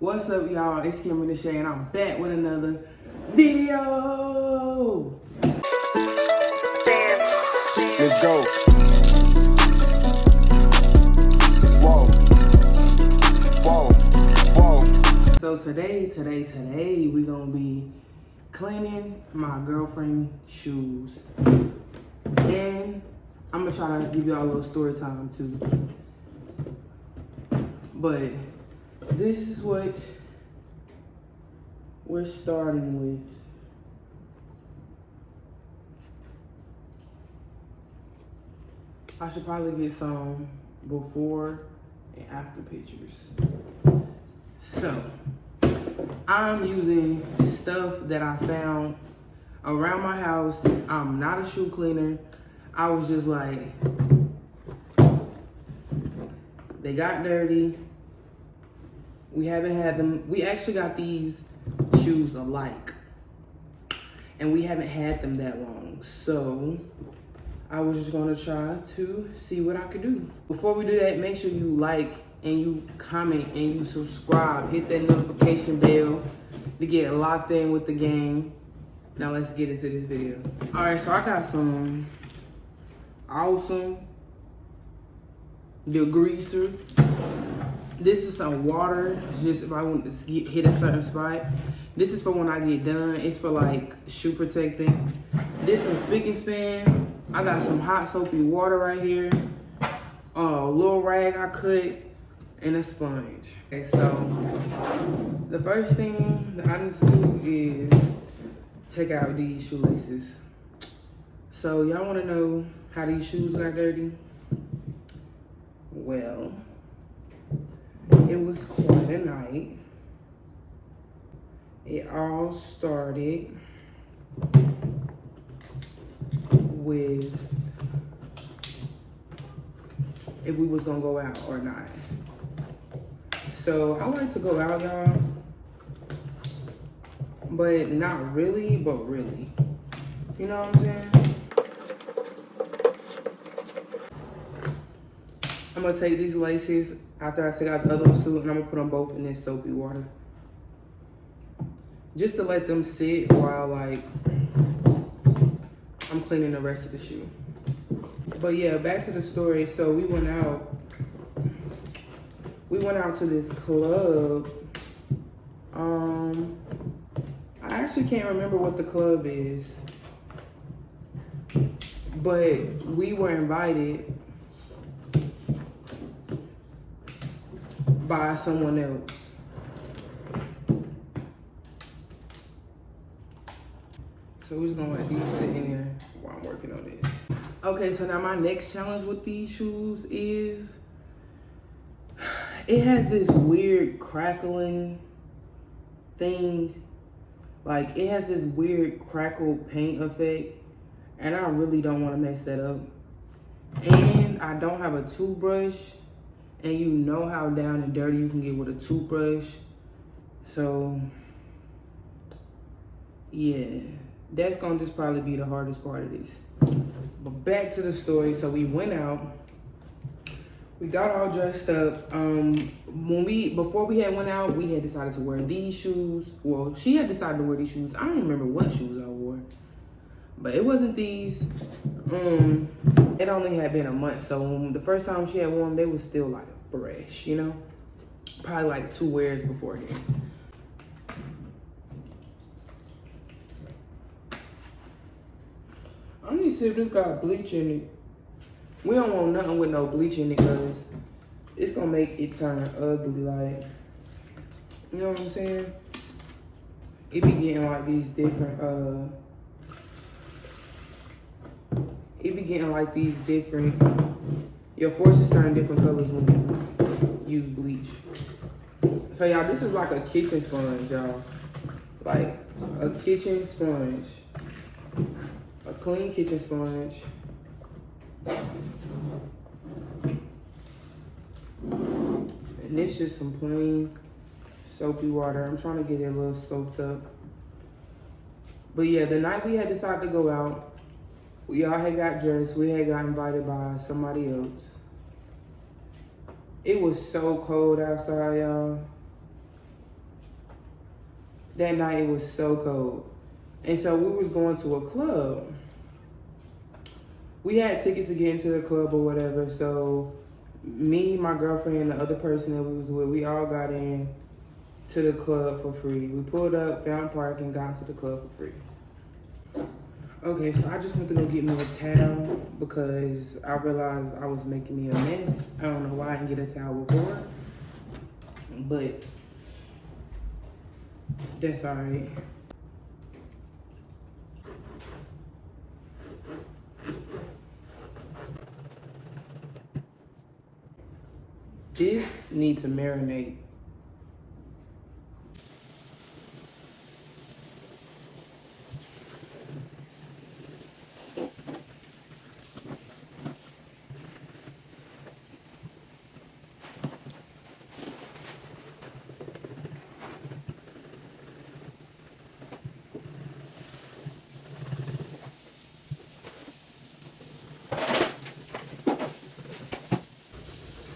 What's up, y'all? It's Kamri NACHE, and I'm back with another video. Let's go. Whoa. Whoa. Whoa. So today, we gonna be cleaning my girlfriend's shoes. And I'm gonna try to give y'all a little story time too. But this is what we're starting with. I should probably get some before and after pictures. So, I'm using stuff that I found around my house. I'm not a shoe cleaner. I was just like, they got dirty. We haven't had them. We actually got these shoes alike, and we haven't had them that long. So I was just gonna try to see what I could do. Before we do that, make sure you like and you comment and you subscribe. Hit that notification bell to get locked in with the game. Now let's get into this video. All right, so I got some awesome degreaser. This is some water, just if I want to hit a certain spot. This is for when I get done. It's for like shoe protecting. This is spick and span. I got some hot soapy water right here. A little rag I cut, and a sponge. Okay, so the first thing that I need to do is take out these shoelaces. So y'all wanna know how these shoes got dirty? Well, it was quite a night. It all started with if we was gonna go out or not. So I like to go out, y'all, but not really, but really. You know what I'm saying? I'm gonna take these laces after I take out the other ones too, and I'm gonna put them both in this soapy water. Just to let them sit while like I'm cleaning the rest of the shoe. But yeah, back to the story. So we went out to this club. I actually can't remember what the club is, but we were invited by someone else. So we're just gonna let these sit in here while I'm working on this. Okay, so now my next challenge with these shoes is, it has this weird crackling thing. Like, it has this weird crackle paint effect, and I really don't wanna mess that up. And I don't have a toothbrush, and you know how down and dirty you can get with a toothbrush. So, yeah, that's gonna just probably be the hardest part of this. But back to the story. So we went out, we got all dressed up. Before we had went out, we had decided to wear these shoes. Well, she had decided to wear these shoes. I don't remember what shoes I wore, but it wasn't these. It only had been a month. So the first time she had worn them, they was still like fresh, you know? Probably like 2 wears beforehand. I need to see if this got bleach in it. We don't want nothing with no bleach in it because it's gonna make it turn ugly, like, you know what I'm saying? It be getting like these different, your forces turn different colors when you use bleach. So y'all, this is like a kitchen sponge, y'all. Like a kitchen sponge. A clean kitchen sponge. And this just some plain soapy water. I'm trying to get it a little soaked up. But yeah, the night we had decided to go out, we all had got dressed. We had got invited by somebody else. It was so cold outside, y'all. that night it was so cold. And so we was going to a club. We had tickets to get into the club or whatever. So me, my girlfriend, the other person that we was with, we all got in to the club for free. We pulled up, found parking, got into the club for free. Okay, so I just went to go get me a towel because I realized I was making me a mess. I don't know why I didn't get a towel before, but that's all right. This needs to marinate.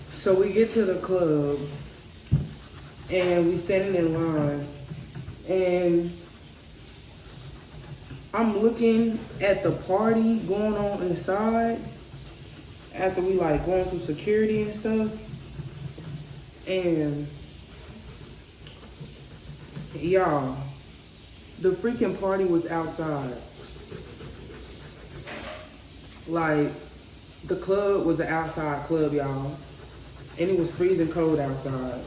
So we get to the club and we standing in line and I'm looking at the party going on inside after we like going through security and stuff. And y'all, the freaking party was outside. Like the club was an outside club, y'all. And it was freezing cold outside.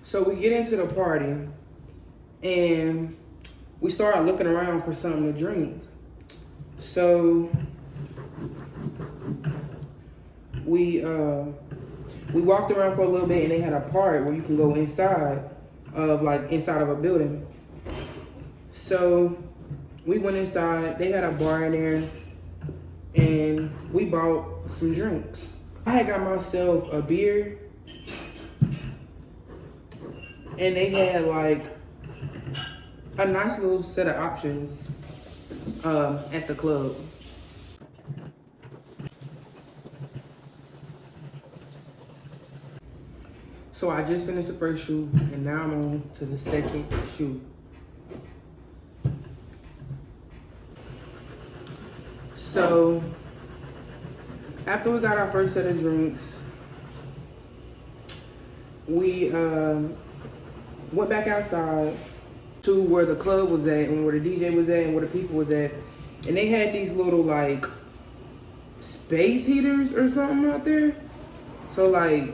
So we get into the party and we started looking around for something to drink. So we walked around for a little bit and they had a part where you can go inside of a building. So we went inside, they had a bar in there and we bought some drinks. I had got myself a beer and they had like a nice little set of options at the club. So I just finished the first shoe and now I'm on to the second shoe. So after we got our first set of drinks, we went back outside to where the club was at and where the DJ was at and where the people was at. And they had these little like space heaters or something out there. So like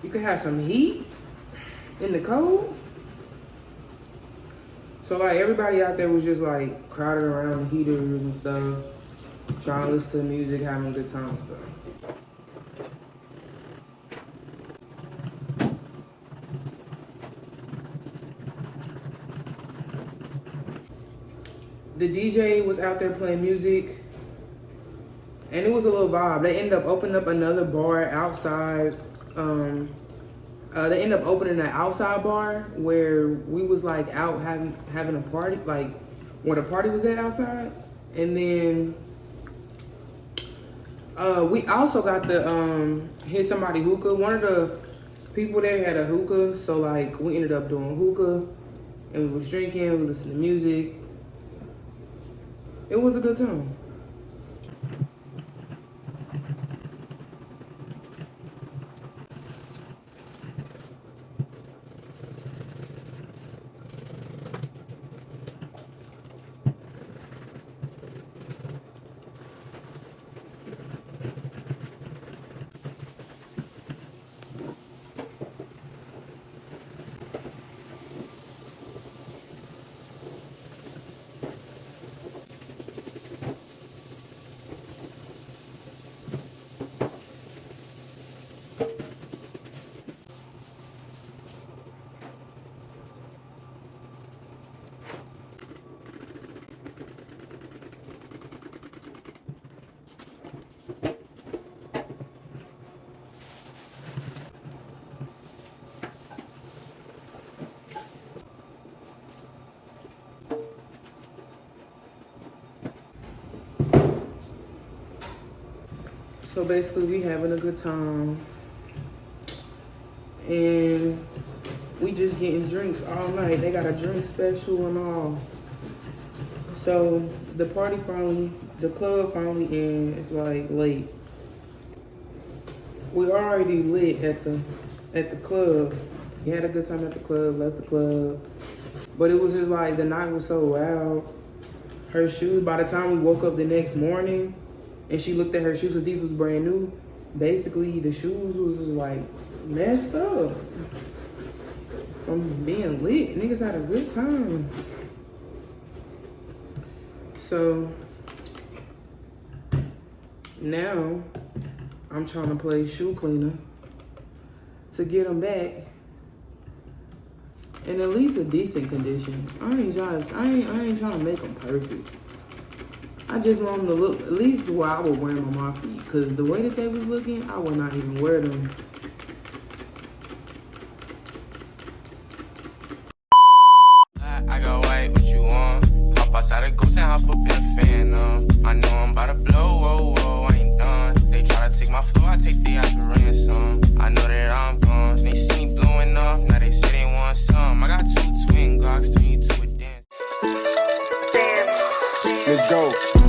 you could have some heat in the cold. So like everybody out there was just like crowded around the heaters and stuff, trying to listen to the music, having a good time and stuff. The DJ was out there playing music, and it was a little vibe. They ended up opening up another bar outside. They ended up opening an outside bar where we was like out having a party, like where the party was at outside. And then we also got to hit somebody hookah. One of the people there had a hookah, so like we ended up doing hookah, and we was drinking, we listened to music. It was a good time. So basically we having a good time. And we just getting drinks all night. They got a drink special and all. So the club finally ends. It's like late. We already lit at the club. We had a good time at the club, left the club. But it was just like the night was so loud. Her shoes, by the time we woke up the next morning and she looked at her shoes, because these was brand new, basically the shoes was just like messed up from being lit. Niggas had a good time. So now I'm trying to play shoe cleaner to get them back in at least a decent condition. I ain't trying to make them perfect. I just want them to look at least where I would wear them on my feet, because the way that they was looking, I would not even wear them. I go white, what you want? Hop outside the ghost and hop up in the fan. I know I'm about to blow, whoa, whoa, I ain't done. They try to take my flow, I take the out for ransom. I know that I'm gone. They see me blowing up, now they say they want some. I got 2 twin Glocks, turn you to a dance. Let's go.